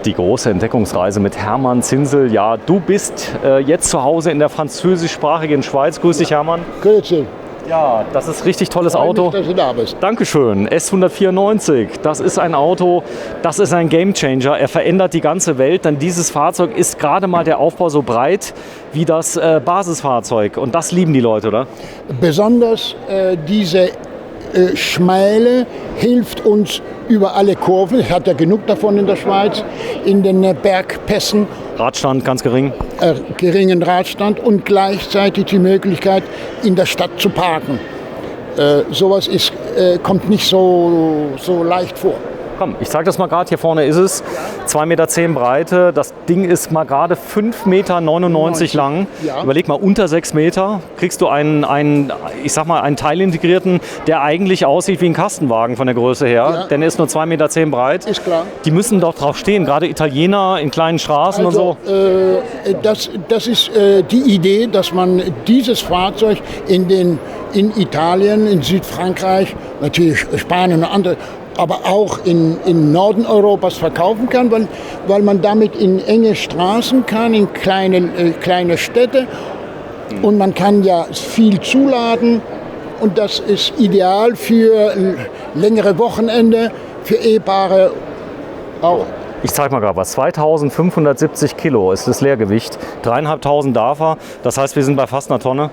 Die große Entdeckungsreise mit Hermann Zinsel. Ja, du bist jetzt zu Hause in der französischsprachigen Schweiz. Grüß dich, Hermann. Grüezi. Ja, das ist ein richtig tolles Auto. Mich, dass du da bist. Dankeschön. S194, das ist ein Auto, das ist ein Gamechanger. Er verändert die ganze Welt, denn dieses Fahrzeug ist gerade mal der Aufbau so breit wie das Basisfahrzeug. Und das lieben die Leute, oder? Besonders diese Schmäle hilft uns über alle Kurven. Es hat ja genug davon in der Schweiz, in den Bergpässen. Radstand ganz gering. Geringen Radstand und gleichzeitig die Möglichkeit, in der Stadt zu parken. Sowas kommt nicht so leicht vor. Komm, ich zeige das mal gerade. Hier vorne ist es. 2,10 Meter Breite. Das Ding ist mal gerade 5,99 Meter lang. Ja. Überleg mal, unter 6 Meter kriegst du einen teilintegrierten, der eigentlich aussieht wie ein Kastenwagen von der Größe her. Ja. Denn er ist nur 2,10 Meter breit. Ist klar. Die müssen doch drauf stehen, gerade Italiener in kleinen Straßen Also, und so. das ist die Idee, dass man dieses Fahrzeug in Italien, in Südfrankreich, natürlich Spanien und andere, aber auch in Norden Europas verkaufen kann, weil man damit in enge Straßen kann, in kleine Städte, und man kann ja viel zuladen, und das ist ideal für längere Wochenende, für Ehepaare auch. Ich zeige mal gerade was. 2570 Kilo ist das Leergewicht. 3.500 darf er. Das heißt, wir sind bei fast einer Tonne.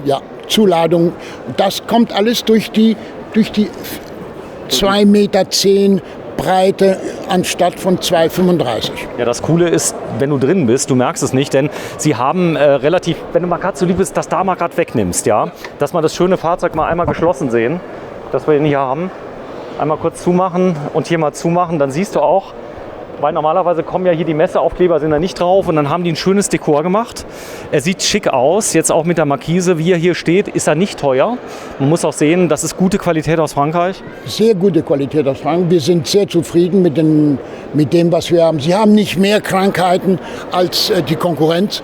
Ja, Zuladung, das kommt alles durch die 2,10 Meter Breite anstatt von 2,35. Ja, das Coole ist, wenn du drin bist, du merkst es nicht, denn sie haben relativ, wenn du mal gerade so lieb bist, das da mal gerade wegnimmst, ja, dass wir das schöne Fahrzeug mal einmal geschlossen sehen, dass wir ihn hier haben. Einmal kurz zumachen und hier mal zumachen, dann siehst du auch, weil normalerweise kommen ja hier die Messeaufkleber, sind da nicht drauf, und dann haben die ein schönes Dekor gemacht. Er sieht schick aus, jetzt auch mit der Markise, wie er hier steht, ist er nicht teuer. Man muss auch sehen, das ist gute Qualität aus Frankreich. Sehr gute Qualität aus Frankreich. Wir sind sehr zufrieden mit dem, was wir haben. Sie haben nicht mehr Krankheiten als die Konkurrenz.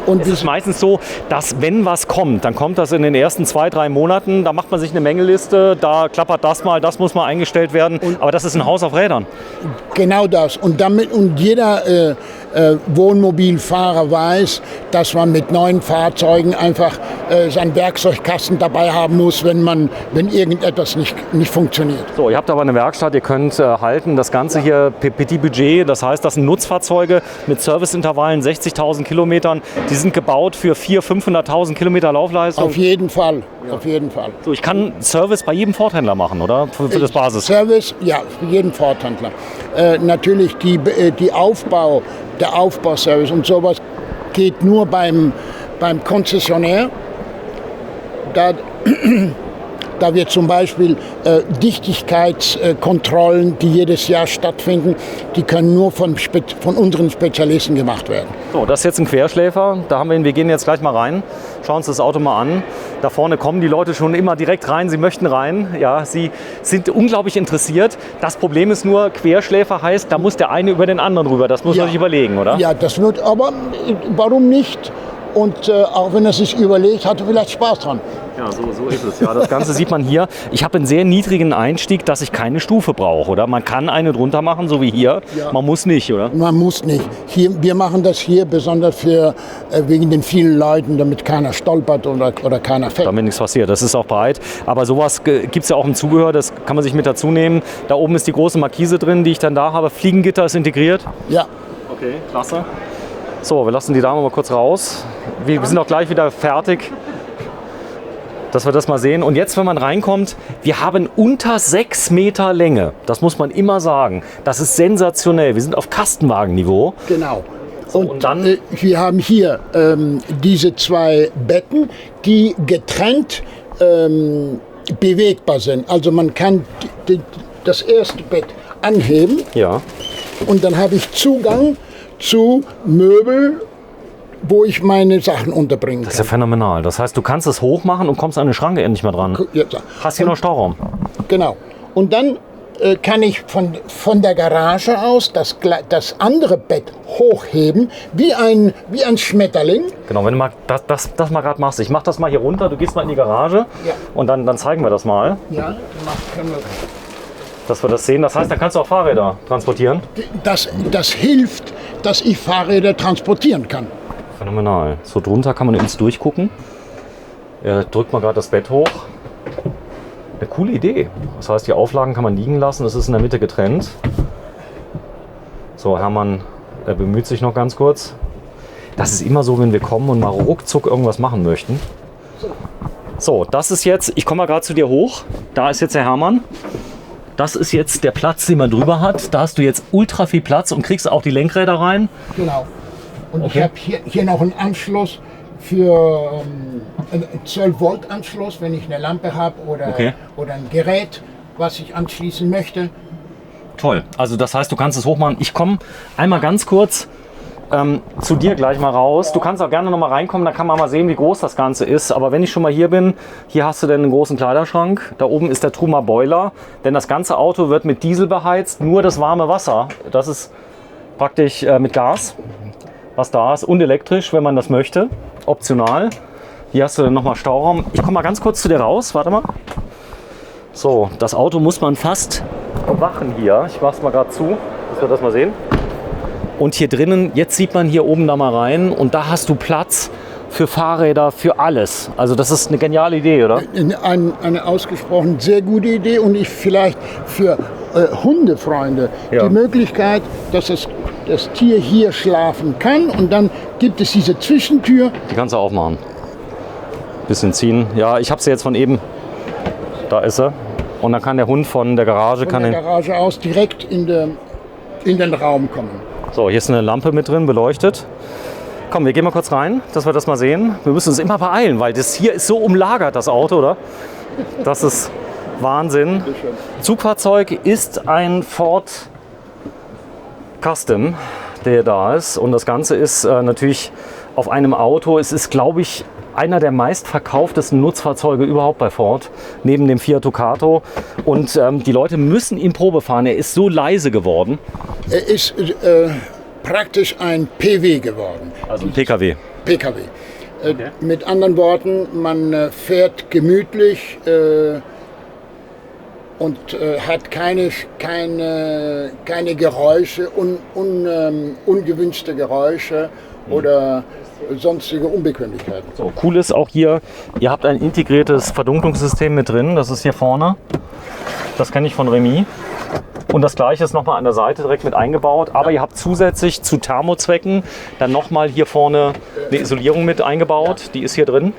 Und es ist meistens so, dass wenn was kommt, dann kommt das in den ersten 2-3 Monaten. Da macht man sich eine Mängelliste, da klappert das mal, das muss mal eingestellt werden. Aber das ist ein Haus auf Rädern. Genau das. Und jeder Wohnmobilfahrer weiß, dass man mit neuen Fahrzeugen einfach seinen Werkzeugkasten dabei haben muss, wenn irgendetwas nicht funktioniert. So, ihr habt aber eine Werkstatt, ihr könnt halten. Das Ganze hier Petit Budget, das heißt, das sind Nutzfahrzeuge mit Serviceintervallen 60.000 Kilometern. Die sind gebaut für 400.000, 500.000 Kilometer Laufleistung. Auf jeden Fall, auf jeden Fall. So, ich kann Service bei jedem Ford-Händler machen, oder? Für das Basis. Service, ja, für jeden Ford-Händler. Natürlich der Aufbauservice und sowas geht nur beim Konzessionär. Da wir zum Beispiel Dichtigkeitskontrollen, die jedes Jahr stattfinden, die können nur von unseren Spezialisten gemacht werden. So, das ist jetzt ein Querschläfer. Wir gehen jetzt gleich mal rein. Schauen uns das Auto mal an. Da vorne kommen die Leute schon immer direkt rein. Sie möchten rein. Ja, sie sind unglaublich interessiert. Das Problem ist nur, Querschläfer heißt, da muss der eine über den anderen rüber. Das muss man sich überlegen, oder? Ja, das wird, aber warum nicht? Und auch wenn er sich überlegt, hat er vielleicht Spaß dran. Ja, so ist es. Ja, das Ganze sieht man hier. Ich habe einen sehr niedrigen Einstieg, dass ich keine Stufe brauche, oder? Man kann eine drunter machen, so wie hier. Ja. Man muss nicht, oder? Man muss nicht. Wir machen das hier besonders wegen den vielen Leuten, damit keiner stolpert oder keiner fällt. Damit nichts passiert. Das ist auch breit. Aber sowas gibt es ja auch im Zubehör, das kann man sich mit dazu nehmen. Da oben ist die große Markise drin, die ich dann da habe. Fliegengitter ist integriert. Ja. Okay, klasse. So, wir lassen die Dame mal kurz raus. Wir sind auch gleich wieder fertig, dass wir das mal sehen. Und jetzt, wenn man reinkommt, wir haben unter 6 Meter Länge. Das muss man immer sagen. Das ist sensationell. Wir sind auf Kastenwagenniveau. Genau. So, und dann wir haben hier diese 2 Betten, die getrennt bewegbar sind. Also man kann das erste Bett anheben. Ja. Und dann habe ich Zugang zu Möbel, wo ich meine Sachen unterbringen kann. Das ist ja phänomenal. Das heißt, du kannst es hoch machen und kommst an den Schrank endlich mal dran. Hast hier noch Stauraum. Genau. Und dann kann ich von der Garage aus das andere Bett hochheben, wie ein Schmetterling. Genau, wenn du mal das mal gerade machst. Ich mach das mal hier runter, du gehst mal in die Garage, ja, und dann zeigen wir das mal. Ja, können wir. dass wir das sehen. Das heißt, da kannst du auch Fahrräder transportieren. Das hilft, dass ich Fahrräder transportieren kann. Phänomenal. So drunter kann man übrigens durchgucken. Er drückt mal gerade das Bett hoch. Eine coole Idee. Das heißt, die Auflagen kann man liegen lassen. Das ist in der Mitte getrennt. So, Hermann, er bemüht sich noch ganz kurz. Das ist immer so, wenn wir kommen und mal ruckzuck irgendwas machen möchten. So, das ist jetzt, ich komme mal gerade zu dir hoch. Da ist jetzt der Hermann. Das ist jetzt der Platz, den man drüber hat. Da hast du jetzt ultra viel Platz und kriegst auch die Lenkräder rein. Genau. Und Okay. ich habe hier noch einen Anschluss für einen 12-Volt-Anschluss, wenn ich eine Lampe habe oder ein Gerät, was ich anschließen möchte. Toll. Also das heißt, du kannst es hochmachen. Ich komme einmal ganz kurz zu dir gleich mal raus. Du kannst auch gerne noch mal reinkommen, da kann man mal sehen, wie groß das Ganze ist. Aber wenn ich schon mal hier bin, hier hast du dann einen großen Kleiderschrank. Da oben ist der Truma Boiler, denn das ganze Auto wird mit Diesel beheizt. Nur das warme Wasser, das ist praktisch mit Gas, was da ist, und elektrisch, wenn man das möchte. Optional. Hier hast du dann nochmal Stauraum. Ich komme mal ganz kurz zu dir raus. Warte mal. So, das Auto muss man fast bewachen hier. Ich mache es mal gerade zu, dass wir das mal sehen. Und hier drinnen, jetzt sieht man hier oben da mal rein und da hast du Platz für Fahrräder, für alles. Also das ist eine geniale Idee, oder? Eine ausgesprochen sehr gute Idee und ich vielleicht für Hundefreunde Ja. die Möglichkeit, dass das Tier hier schlafen kann und dann gibt es diese Zwischentür. Die kannst du aufmachen. Bisschen ziehen. Ja, ich habe sie jetzt von eben. Da ist sie. Und dann kann der Hund von der Garage... Von der Garage aus direkt in den Raum kommen. So, hier ist eine Lampe mit drin, beleuchtet. Komm, wir gehen mal kurz rein, dass wir das mal sehen. Wir müssen uns immer beeilen, weil das hier ist so umlagert, das Auto, oder? Das ist Wahnsinn. Zugfahrzeug ist ein Ford Custom, der da ist. Und das Ganze ist natürlich auf einem Auto. Es ist, glaube ich, einer der meistverkauftesten Nutzfahrzeuge überhaupt bei Ford, neben dem Fiat Ducato. Und die Leute müssen ihn Probe fahren. Er ist so leise geworden. Er ist praktisch ein PW geworden. Also ein PKW. PKW. Mit anderen Worten, man fährt gemütlich und hat keine Geräusche, ungewünschte Geräusche oder sonstige Unbequemlichkeiten. So, cool ist auch hier, ihr habt ein integriertes Verdunklungssystem mit drin. Das ist hier vorne. Das kenne ich von Remy. Und das gleiche ist nochmal an der Seite direkt mit eingebaut. Aber ihr habt zusätzlich zu Thermozwecken dann nochmal hier vorne eine Isolierung mit eingebaut. Die ist hier drin.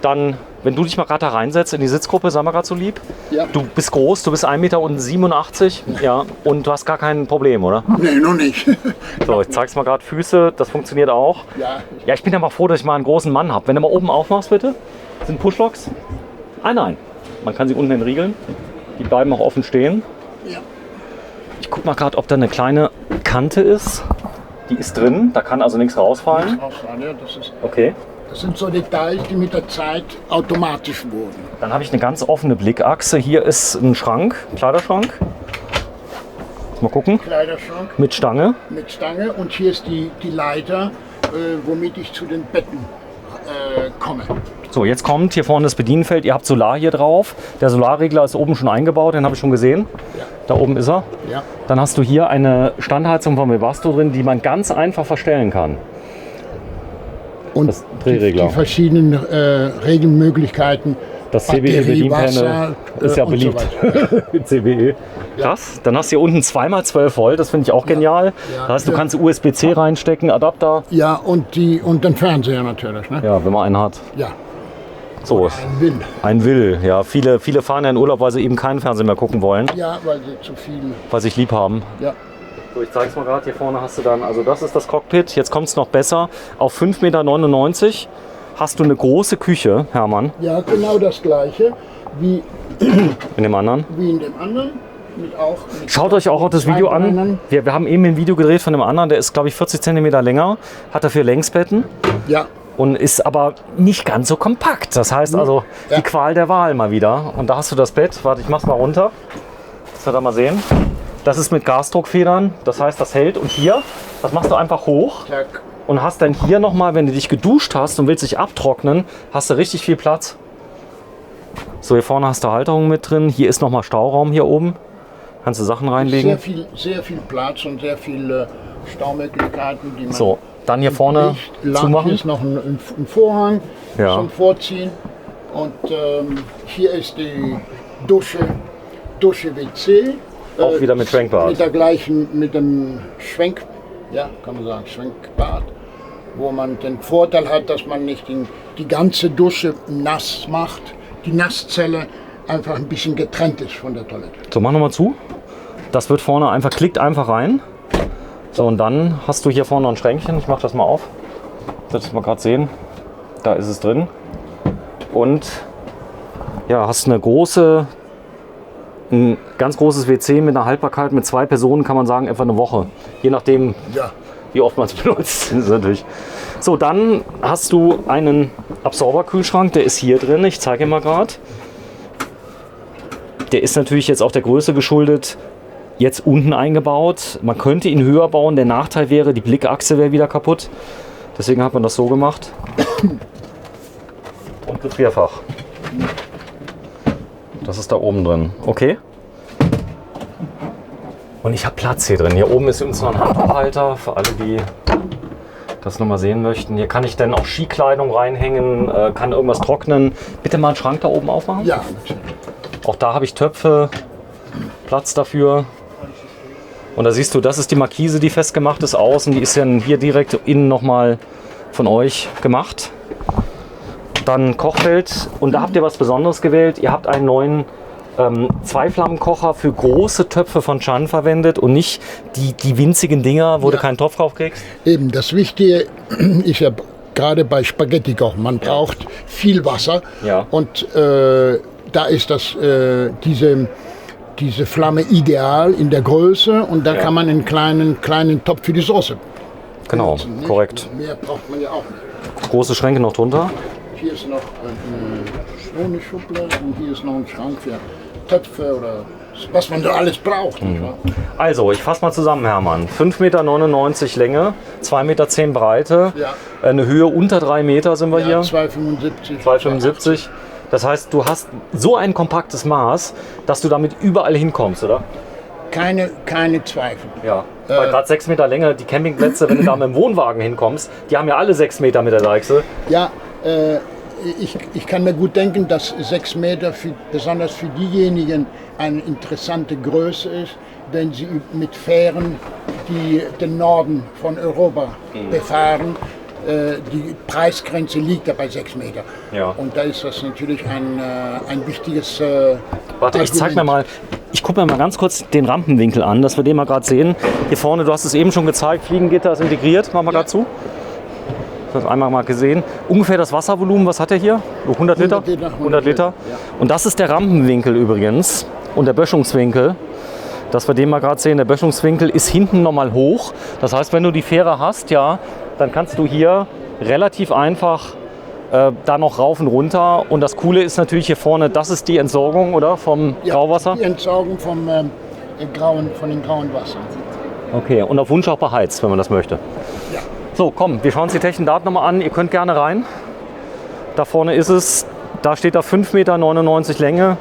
Dann, wenn du dich mal gerade da reinsetzt in die Sitzgruppe, sei mal gerade so lieb. Ja. Du bist groß, du bist 1,87 Meter, ja, und du hast gar kein Problem, oder? Nee, noch nicht. So, ich zeig's mal gerade, Füße, das funktioniert auch. Ja. Ja, ich bin ja mal froh, dass ich mal einen großen Mann habe. Wenn du mal oben aufmachst, bitte. Sind Pushlocks? Ah, nein. Man kann sie unten entriegeln. Die bleiben auch offen stehen. Ja. Ich guck mal gerade, ob da eine kleine Kante ist. Die ist drin, da kann also nichts rausfallen. Okay. Das sind so Details, die mit der Zeit automatisch wurden. Dann habe ich eine ganz offene Blickachse. Hier ist ein Schrank, Kleiderschrank. Mal gucken. Kleiderschrank Mit Stange. mit Stange und hier ist die Leiter, womit ich zu den Betten komme. So, jetzt kommt hier vorne das Bedienfeld. Ihr habt Solar hier drauf. Der Solarregler ist oben schon eingebaut, den habe ich schon gesehen. Ja. Da oben ist er. Ja. Dann hast du hier eine Standheizung von Webasto drin, die man ganz einfach verstellen kann. Und Das Drehregler. Die verschiedenen Regelmöglichkeiten. Das Batterie, CBE-Bedienpanel Wasser, ist ja und so beliebt. CBE. Krass. Dann hast du hier unten 2x12 Volt, das finde ich auch genial. Ja. Das heißt, du kannst USB-C reinstecken, Adapter. Ja, und den Fernseher natürlich. Ne? Ja, wenn man einen hat. Ja, So, ein Will. ein Will. Ja, viele fahren ja in Urlaub, weil sie eben keinen Fernseher mehr gucken wollen, Ja, weil sie zu viel. weil sie sich lieb haben. Ja. So, ich zeig's mal gerade. Hier vorne hast du dann, also das ist das Cockpit. Jetzt kommt es noch besser. Auf 5,99 Meter hast du eine große Küche, Hermann, Ja, genau das gleiche wie in dem anderen. in dem anderen. Mit Schaut euch auch das Video an. Beinen. Wir haben eben ein Video gedreht von dem anderen, der ist, glaube ich, 40 cm länger, hat dafür Längsbetten Ja, und ist aber nicht ganz so kompakt. Das heißt also, Ja. die Qual der Wahl mal wieder. Und da hast du das Bett. Warte, ich mach's mal runter, dass wir da mal sehen. Das ist mit Gasdruckfedern, das heißt, das hält. Und hier, das machst du einfach hoch zack. und hast dann hier nochmal, wenn du dich geduscht hast und willst dich abtrocknen, hast du richtig viel Platz. So, hier vorne hast du Halterung mit drin. Hier ist nochmal Stauraum hier oben. Kannst du Sachen reinlegen. Sehr viel Platz und sehr viele Staumöglichkeiten, die man So, dann hier vorne zumachen. Hier ist noch ein Vorhang Ja. zum Vorziehen. Und hier ist die Dusche WC. Auch wieder mit Schwenkbad. Mit dem Schwenkbad, wo man den Vorteil hat, dass man nicht die ganze Dusche nass macht, die Nasszelle einfach ein bisschen getrennt ist von der Toilette. So, mach nochmal zu. Das wird vorne einfach, klickt einfach rein. So, und dann hast du hier vorne noch ein Schränkchen. Ich mach das mal auf. Das mal gerade sehen. Da ist es drin. Und ja, hast ein ganz großes WC mit einer Haltbarkeit mit 2 Personen, kann man sagen, etwa eine Woche. Je nachdem, Ja. wie oft man es benutzt. Das ist natürlich. So, dann hast du einen Absorberkühlschrank, der ist hier drin. Ich zeige ihn mal gerade. Der ist natürlich jetzt auch der Größe geschuldet, jetzt unten eingebaut. Man könnte ihn höher bauen. Der Nachteil wäre, die Blickachse wäre wieder kaputt. Deswegen hat man das so gemacht. Und gefrierfach. Das ist da oben drin. Okay. Und ich habe Platz hier drin. Hier oben ist übrigens noch ein Handtuchhalter für alle, die das nochmal sehen möchten. Hier kann ich dann auch Skikleidung reinhängen, kann irgendwas trocknen. Bitte mal einen Schrank da oben aufmachen. Ja, natürlich. Auch da habe ich Töpfe, Platz dafür. Und da siehst du, das ist die Markise, die festgemacht ist außen. Die ist dann hier direkt innen nochmal von euch gemacht. Dann Kochfeld. Und da habt ihr was Besonderes gewählt. Ihr habt einen neuen Zweiflammenkocher für große Töpfe von Chan verwendet und nicht die winzigen Dinger, wo du keinen Topf drauf kriegst. Eben, das Wichtige ist ja gerade bei Spaghetti kochen. Man braucht viel Wasser. Ja. Und da ist diese Flamme ideal in der Größe und da kann man einen kleinen Topf für die Soße. Genau, benutzen, nicht? korrekt. Mehr braucht man ja auch nicht. Große Schränke noch drunter. Hier ist noch eine Schublade und hier ist noch ein Schrank für Töpfe oder was man da alles braucht. Nicht wahr? Also, ich fasse mal zusammen, Hermann. 5,99 Meter Länge, 2,10 Meter Breite, Ja. eine Höhe unter 3 Meter sind wir Ja, hier. 2,75. 2,75. Das heißt, du hast so ein kompaktes Maß, dass du damit überall hinkommst, oder? Keine Zweifel. Ja. Weil gerade 6 Meter Länge, die Campingplätze, wenn du da mit dem Wohnwagen hinkommst, die haben ja alle 6 Meter mit der Deichsel. Ja, ich kann mir gut denken, dass 6 Meter besonders für diejenigen eine interessante Größe ist, wenn sie mit Fähren den Norden von Europa befahren. Die Preisgrenze liegt ja bei 6 Meter. Ja. Und da ist das natürlich ein wichtiges Warte, ich zeig mir mal, ich gucke mir mal ganz kurz den Rampenwinkel an, dass wir den mal gerade sehen. Hier vorne, du hast es eben schon gezeigt, Fliegengitter ist integriert, machen wir gerade zu. Das einmal mal gesehen. Ungefähr das Wasservolumen, was hat er hier? 100 Liter? 100 Liter. Ja. Und das ist der Rampenwinkel übrigens und der Böschungswinkel. Dass wir den mal gerade sehen, der Böschungswinkel ist hinten nochmal hoch. Das heißt, wenn du die Fähre hast, ja, dann kannst du hier relativ einfach da noch rauf und runter. Und das Coole ist natürlich hier vorne, das ist die Entsorgung, oder? Vom Grauwasser? Die Entsorgung von den grauen Wasser. Okay, und auf Wunsch auch beheizt, wenn man das möchte. Ja. So, komm, wir schauen uns die technischen Daten nochmal an. Ihr könnt gerne rein. Da vorne ist es. Da steht da 5,99 Meter Länge,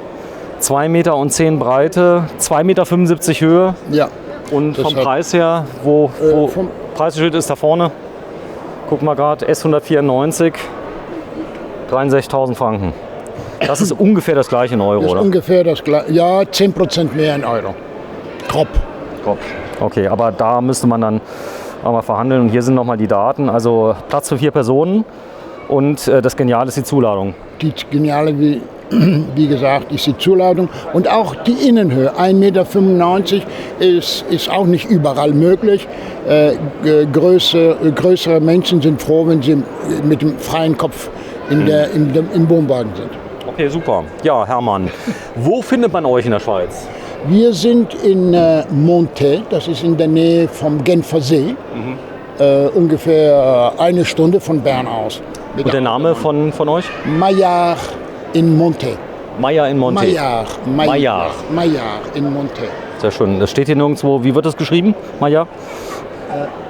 2,10 Meter Breite, 2,75 Meter Höhe. Ja. Und vom hat- Preis her, wo Preisschild ist da vorne. Guck mal gerade, S194, 63.000 Franken. Das ist ungefähr das gleiche in Euro, Das ist oder? ungefähr das gleiche. Ja, 10% mehr in Euro. Grob. Okay, aber da müsste man dann auch mal verhandeln. Und hier sind nochmal die Daten. Also Platz für 4 Personen. Und das Geniale ist die Zuladung. Die geniale, wie gesagt, ist die Zuladung. Und auch die Innenhöhe, 1,95 Meter, ist auch nicht überall möglich. Größere Menschen sind froh, wenn sie mit dem freien Kopf im Wohnwagen sind. Okay, super. Ja, Hermann, wo findet man euch in der Schweiz? Wir sind in Montet, das ist in der Nähe vom Genfer See, ungefähr eine Stunde von Bern aus. Und der Name von euch? Maillard in Montet. Meier in Monte. Maillard in Montet. Sehr schön. Das steht hier nirgendwo. Wie wird das geschrieben? Meier?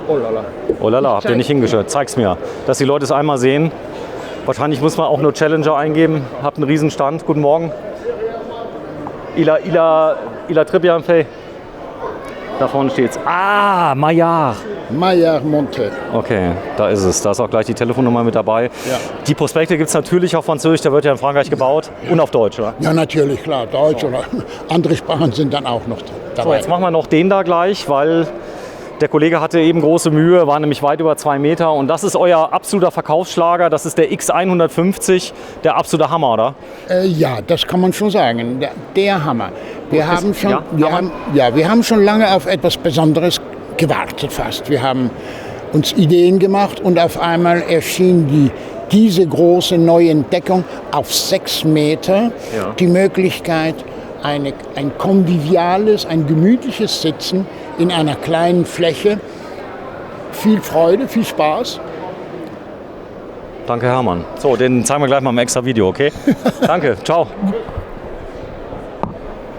Oh la la. Oh lala, habt ihr nicht hingeschaut. Zeig's mir, dass die Leute es einmal sehen. Wahrscheinlich muss man auch nur Challenger eingeben. Habt einen Riesenstand. Guten Morgen. Ila Tribianfei. Da vorne steht's. Ah, Maillard. Maillard Montel. Okay, da ist es. Da ist auch gleich die Telefonnummer mit dabei. Ja. Die Prospekte gibt es natürlich auf Französisch, der wird ja in Frankreich gebaut und auf Deutsch, oder? Ja, natürlich, klar. Deutsch oder andere Sprachen sind dann auch noch dabei. So, jetzt machen wir noch den da gleich, weil der Kollege hatte eben große Mühe, war nämlich weit über 2 Meter. Und das ist euer absoluter Verkaufsschlager. Das ist der X150, der absolute Hammer, oder? Ja, das kann man schon sagen. Der Hammer. Wir haben schon lange auf etwas Besonderes gewartet fast. Wir haben uns Ideen gemacht und auf einmal erschien diese große neue Entdeckung auf 6 Meter. Ja. Die Möglichkeit, ein konviviales, ein gemütliches Sitzen in einer kleinen Fläche. Viel Freude, viel Spaß. Danke, Hermann. So, den zeigen wir gleich mal im extra Video, okay? Danke, ciao.